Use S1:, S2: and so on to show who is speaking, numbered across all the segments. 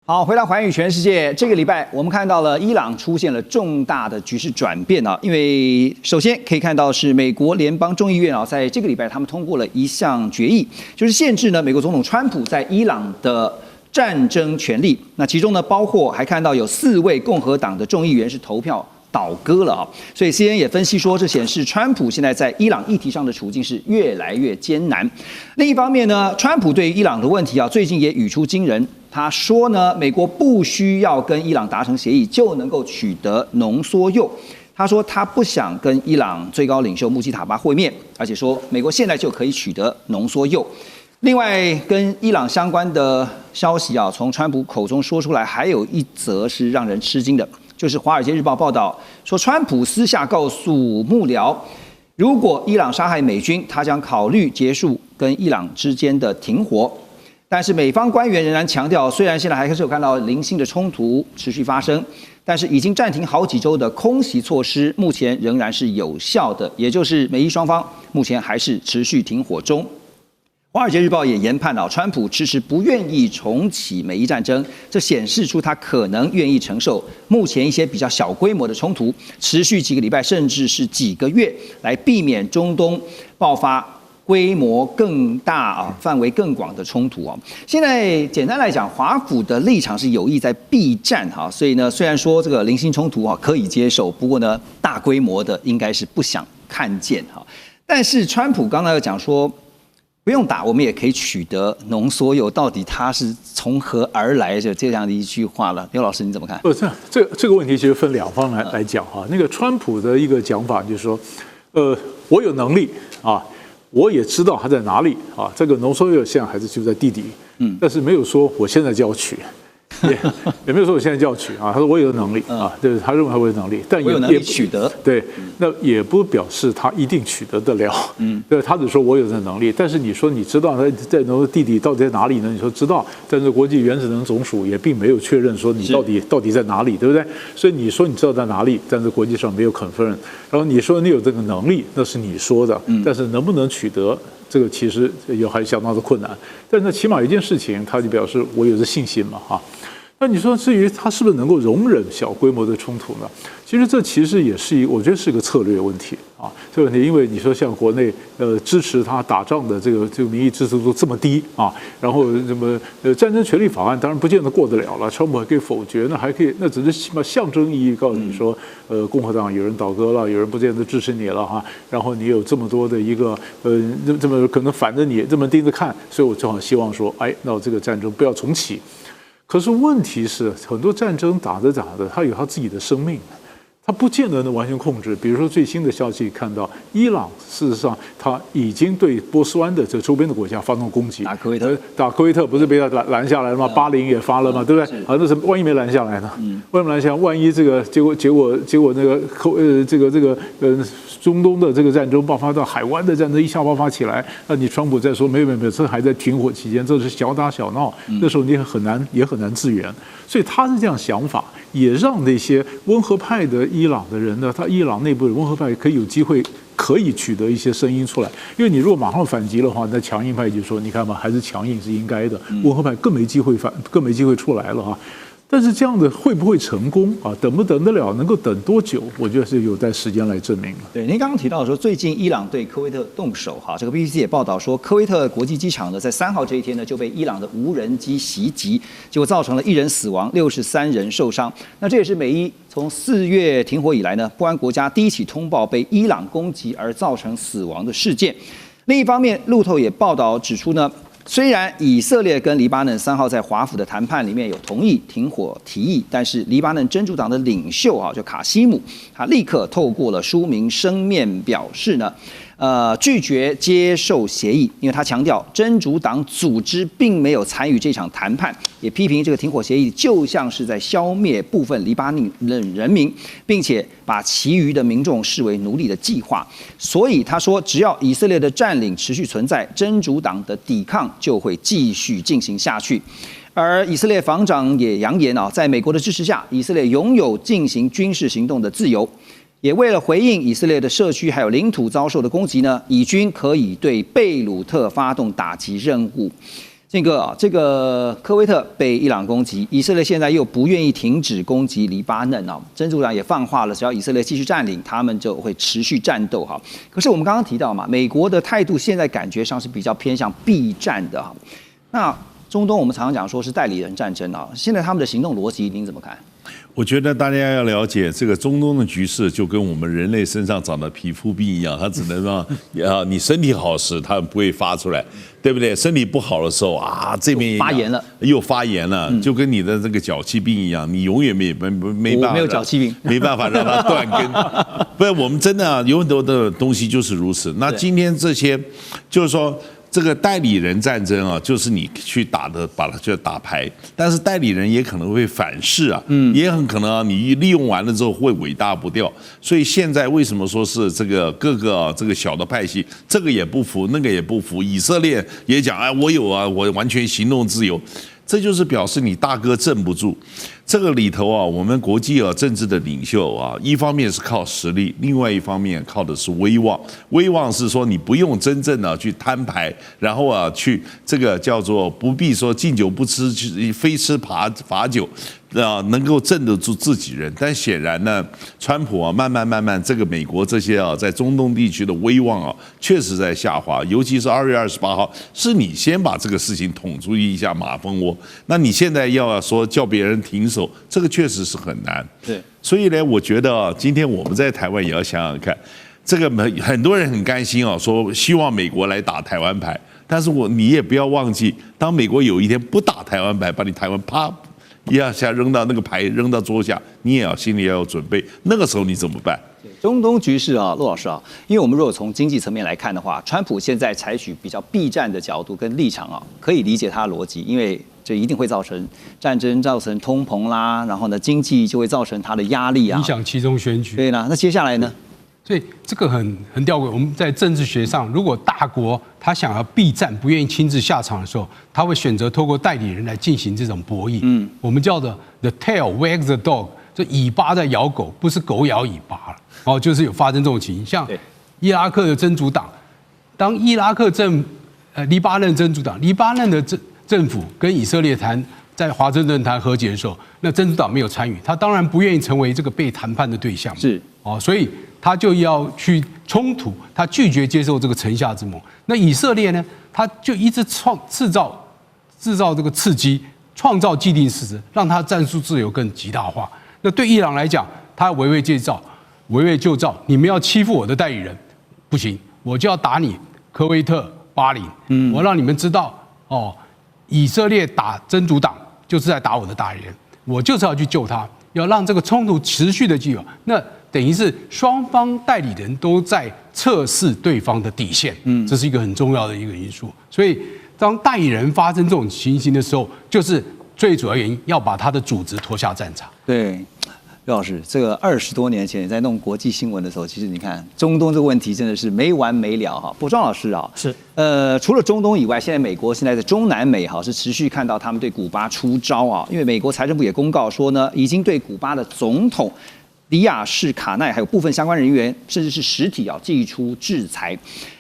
S1: 好，回到寰宇全世界。這個禮拜，我們看到了伊朗出現了重大的局勢轉變啊。因為首先可以看到是美國聯邦眾議院啊，在這個禮拜他們通過了一項決議，就是限制呢美國總統川普在伊朗的戰爭權利。那其中呢，包括還看到有4位共和黨的眾議員是投票倒戈了啊。所以 CNN 也分析說，這顯示川普現在在伊朗議題上的處境是越來越艱難。另一方面呢，川普對於伊朗的問題啊，最近也語出驚人。他說呢，美國不需要跟伊朗達成協議就能夠取得濃縮鈾。他說他不想跟伊朗最高領袖穆基塔巴會面，而且說美國現在就可以取得濃縮鈾。另外，跟伊朗相關的消息啊，從川普口中說出來，還有一則是讓人吃驚的，就是《華爾街日報》報道說，川普私下告訴幕僚，如果伊朗殺害美軍，他將考慮結束跟伊朗之間的停火。但是美方官員仍然強調，雖然現在還是有看到零星的衝突持續發生，但是已經暫停好幾週的空襲措施，目前仍然是有效的，也就是美伊雙方目前還是持續停火中。《華爾街日報》也研判川普遲遲不願意重啟美伊戰爭，這顯示出他可能願意承受目前一些比較小規模的衝突，持續幾個禮拜甚至是幾個月，來避免中東爆發規模更大啊、範圍更廣的衝突啊。現在簡單來講，華府的立場是有意在避戰哈，所以呢，雖然說這個零星衝突啊可以接受，不過呢，大規模的應該是不想看見哈。但是川普剛剛有講說，不用打，我們也可以取得濃縮鈾，到底它是從何而來的這樣的一句話了？劉老師你怎麼看？
S2: 這個問題其實分兩方來講哈。那個川普的一個講法就是說，我有能力啊。我也知道他在哪裡啊，這個濃縮鈾現在還是就在地底，但是沒有說我現在就要取，也沒有說我現在就要取啊。他說我有能力啊，就是他認為他有能力，但
S1: 我有能力取得，對，
S2: 那也不表示他一定取得得了，对，他只說我有这能力，但是你說你知道他在地底到底在哪裡呢？你說知道，但是國際原子能總署也並沒有確認說你到底在哪裡，對不對？所以你說你知道在哪裡，但是國際上沒有 confirm， 然後你說你有這個能力，那是你說的，但是能不能取得？這個其實也還相當的困難，但是起碼一件事情，他就表示我有這信心嘛，哈。那你說至於他是不是能夠容忍小規模的衝突呢？其實這其實也是我覺得是個策略問題啊。這個問題，因為你說像國內支持他打仗的這個民意支持度這麼低啊，然後什麼戰爭權利法案當然不見得過得了了，川普還可以否決，那還可以，那只是起碼象徵意義告訴你說，共和黨有人倒戈了，有人不見得支持你了哈，然後你有這麼多的一個這麼可能反着你這麼盯着看，所以我正好希望說，哎，那這個戰爭不要重啟。可是問題是，很多戰爭打着，它有它自己的生命，它不見得能完全控制。比如說最新的消息看到，伊朗事實上它已經對波斯灣的這周邊的國家發動攻擊，打科威特不是被他攔下來了嗎？巴林也發了嘛，對不對？啊，那是萬一沒攔下來呢？萬一沒攔下來，萬一這個結果那個中東的這個戰爭爆發到海灣的戰爭一下爆發起來，那你川普再說沒有，這還在停火期間，這是小打小鬧，那時候你也很難自圓。所以他是這樣想法，也讓那些溫和派的伊朗的人呢，他伊朗內部的溫和派可以有機會可以取得一些聲音出來。因為你如果馬上反擊的話，那強硬派就說你看嘛，還是強硬是應該的，溫和派更沒機會出來了哈。但是這樣的會不會成功啊？等不等得了？能夠等多久？我覺得是有待時間來證明了。
S1: 對，您剛剛提到說，最近伊朗對科威特動手哈，這個 BBC 也報道說，科威特國際機場呢，在3號這一天呢，就被伊朗的無人機襲擊，結果造成了1人死亡，63人受傷。那這也是美伊從4月停火以來呢，波灣國家第一起通報被伊朗攻擊而造成死亡的事件。另一方面，路透也報道指出呢，雖然以色列跟黎巴嫩3號在華府的談判裡面有同意停火提議，但是黎巴嫩真主黨的領袖啊，就卡西姆，他立刻透過了書明聲明表示呢，拒絕接受協議，因為他強調真主黨組織並沒有參與這場談判，也批評這個停火協議就像是在消滅部分黎巴嫩人民，並且把其餘的民眾視為奴隸的計劃。所以他說，只要以色列的佔領持續存在，真主黨的抵抗就會繼續進行下去。而以色列防長也揚言啊，在美國的支持下，以色列擁有進行軍事行動的自由。也為了回應以色列的社區還有領土遭受的攻擊呢，以軍可以對貝魯特發動打擊任務。建哥啊，這個科威特被伊朗攻擊，以色列現在又不願意停止攻擊黎巴嫩啊，真主黨也放話了，只要以色列繼續佔領，他們就會持續戰鬥哈。可是我們剛剛提到嘛，美國的態度現在感覺上是比較偏向避戰的哈。那中東我們常常講說是代理人戰爭啊，現在他們的行動邏輯您怎麼看？
S3: 我覺得大家要了解，這個中東的局勢就跟我們人類身上長的皮膚病一樣，它只能讓你身體好時它不會發出來，對不對？身體不好的時候啊，這邊又發炎了，就跟你的這個腳氣病一樣，你永遠沒辦法，
S1: 沒有腳氣病，
S3: 沒辦法讓它斷根。不是，我們真的有很多的東西就是如此。那今天這些就是說。這個代理人戰爭啊，就是你去打的，把它就打牌，但是代理人也可能會反噬啊，也很可能啊，你利用完了之後會尾大不掉。所以現在為什麼說是這個各個這個小的派系，這個也不服，那個也不服，以色列也講，哎，我有啊，我完全行動自由。這就是表示你大哥鎮不住。這個裡頭啊，我們國際政治的領袖啊，一方面是靠實力，另外一方面靠的是威望。威望是說你不用真正的去攤牌，然後啊去這個叫做不必說敬酒不吃非吃罰酒。能夠鎮得住自己人，但顯然呢，川普啊，慢慢，這個美國這些啊，在中東地區的威望啊，確實在下滑。尤其是2月28號，是你先把這個事情捅出一下馬蜂窩，那你現在要說叫別人停手，這個確實是很難。
S1: 對，
S3: 所以呢，我覺得啊，今天我們在台灣也要想想看，這個很多人很甘心啊，說希望美國來打台灣牌，但是你也不要忘記，當美國有一天不打台灣牌，把你台灣啪一下扔到那個牌，扔到桌下，你也要心裡要有準備。那個時候你怎麼辦？
S1: 中東局勢啊，陸老師啊，因為我們如果從經濟層面來看的話，川普現在採取比較避戰的角度跟立場啊，可以理解他的邏輯，因為這一定會造成戰爭，造成通膨啦，然後呢，經濟就會造成他的壓力啊，
S4: 影響其中選舉。
S1: 對啦，那接下來呢？
S4: 所以這個很弔詭。我們在政治學上，如果大國他想要避戰，不願意親自下場的時候，他會選擇透過代理人來進行這種博弈。我們叫做 the tail wags the dog， 就尾巴在咬狗，不是狗咬尾巴了。哦，就是有發生這種情形。像伊拉克的真主黨，當伊拉克黎巴嫩真主黨，黎巴嫩的政府跟以色列在華盛頓談和解的時候，那真主黨沒有參與，他當然不願意成為這個被談判的對象。
S1: 是
S4: 哦，所以他就要去衝突，他拒絕接受這個城下之盟。那以色列呢，他就一直制造這個刺激，創造既定事實，讓他戰術自由更極大化。那對伊朗來講，他圍魏救趙，你們要欺負我的代理人，不行，我就要打你科威特、巴林。我讓你們知道哦，以色列打真主黨就是在打我的代理人，我就是要去救他，要讓這個衝突持續的具有。那等於是雙方代理人都在測試對方的底線，這是一個很重要的一個因素。所以當代理人發生這種情形的時候，就是最主要原因要把他的組織拖下戰場。
S1: 對。陸老師，這個20多年前在弄國際新聞的時候，其實你看中東這個問題真的是沒完沒了哈。莊老師啊，
S5: 是
S1: 除了中東以外，現在美國現在在中南美哈是持續看到他們對古巴出招啊，因為美國財政部也公告說呢，已經對古巴的總統迪亞士卡奈還有部分相關人員甚至是實體啊祭出制裁。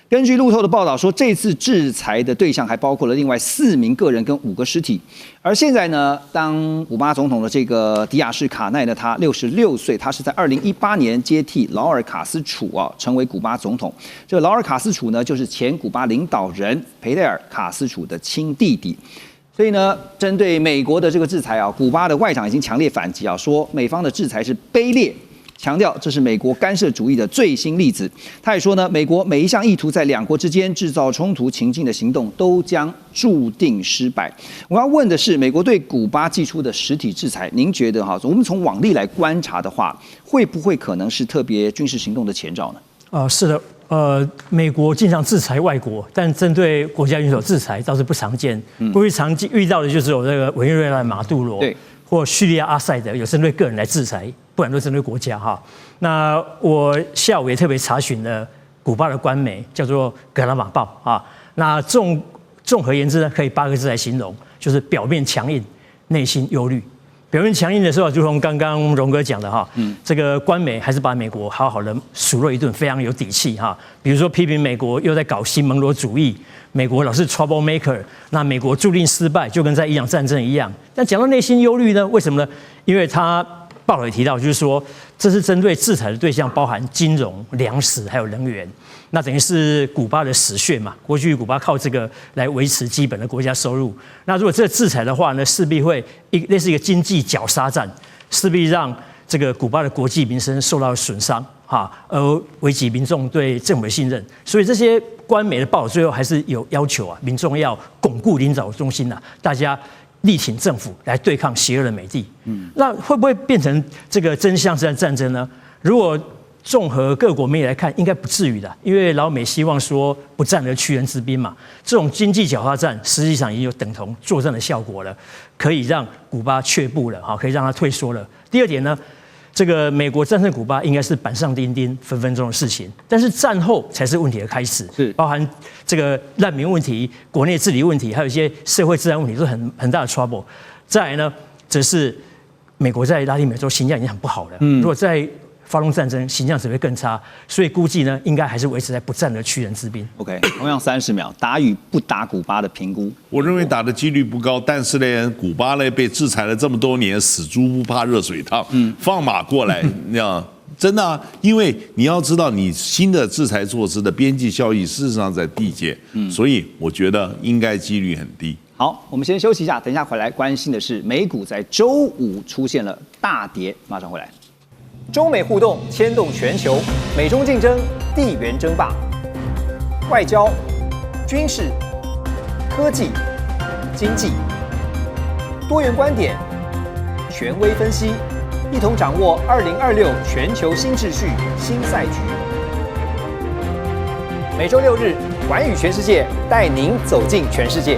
S1: 根據路透的報道說，這次制裁的對象還包括了另外4名個人跟5個屍體。而現在呢，當古巴總統的這個迪亞士卡奈呢，他66歲，他是在2018年接替勞爾卡斯楚啊，成為古巴總統。這個勞爾卡斯楚呢，就是前古巴領導人培雷爾卡斯楚的親弟弟。所以呢，針對美國的這個制裁啊，古巴的外長已經強烈反擊啊，說美方的制裁是卑劣。強調這是美國干涉主義的最新例子。他也說呢，美國每一項意圖在兩國之間制造衝突情境的行動都將注定失敗。我要問的是，美國對古巴祭出的實體制裁，您覺得哈，我們從往例來觀察的話，會不會可能是特別軍事行動的前兆呢？
S5: 是的，美國經常制裁外國，但針對國家元首制裁倒是不常見。過去常遇到的就是有這個委內瑞拉馬杜羅，對，或敘利亞阿塞德有針對個人來制裁。不管都針對國家哈，那我下午也特別查詢了古巴的官媒，叫做《格拉馬報》啊。那綜合言之呢，可以8個字來形容，就是表面強硬，內心憂慮。表面強硬的時候，就如剛剛榮哥講的哈，這個官媒還是把美國好好的數落一頓，非常有底氣哈。比如說批評美國又在搞新門羅主義，美國老是 trouble maker， 那美國注定失敗，就跟在伊朗戰爭一樣。但講到內心憂慮呢，為什麼呢？因為他報道也提到，就是說這是針對制裁的對象包含金融、糧食還有能源，那等於是古巴的死穴嘛。過去古巴靠這個來維持基本的國家收入。那如果這個制裁的話呢，勢必會類似一個經濟絞殺戰，勢必讓這個古巴的國際民生受到損傷，而危及民眾對政府的信任。所以這些官媒的報道最後還是有要求啊，民眾要鞏固領導中心啊，大家力挺政府來對抗邪惡的美帝。那會不會變成這個真相戰爭呢？如果綜合各國媒體來看，應該不至於的，因為老美希望說不戰而屈人之兵嘛。這種經濟狡猾戰實際上已經有等同作戰的效果了，可以讓古巴卻步了，可以讓他退縮了。第二點呢，這個美國戰勝古巴應該是板上釘釘、分分鐘的事情，但是戰後才是問題的開始，包含這個難民問題、國內治理問題，還有一些社會治安問題，都是很大的 trouble。再來呢，則是美國在拉丁美洲形象已經很不好了，如果在發動戰爭，形象只會更差，所以估計呢，應該還是維持在不戰而屈人之兵。
S1: OK， 同樣30秒，打與不打古巴的評估。
S3: 我認為打的幾率不高，但是呢，古巴呢被制裁了這麼多年，死豬不怕熱水燙，放馬過來，那真的啊，因為你要知道，你新的制裁措施的邊際效益事實上在遞減，所以我覺得應該幾率很低。
S1: 好，我們先休息一下，等一下回來關心的是美股在周五出現了大跌，馬上回来。中美互動牽動全球，美中競爭、地緣爭霸、外交、軍事、科技、經濟，多元觀點，權威分析，一同掌握2026全球新秩序、新賽局。每周6日，寰宇全世界帶您走進全世界。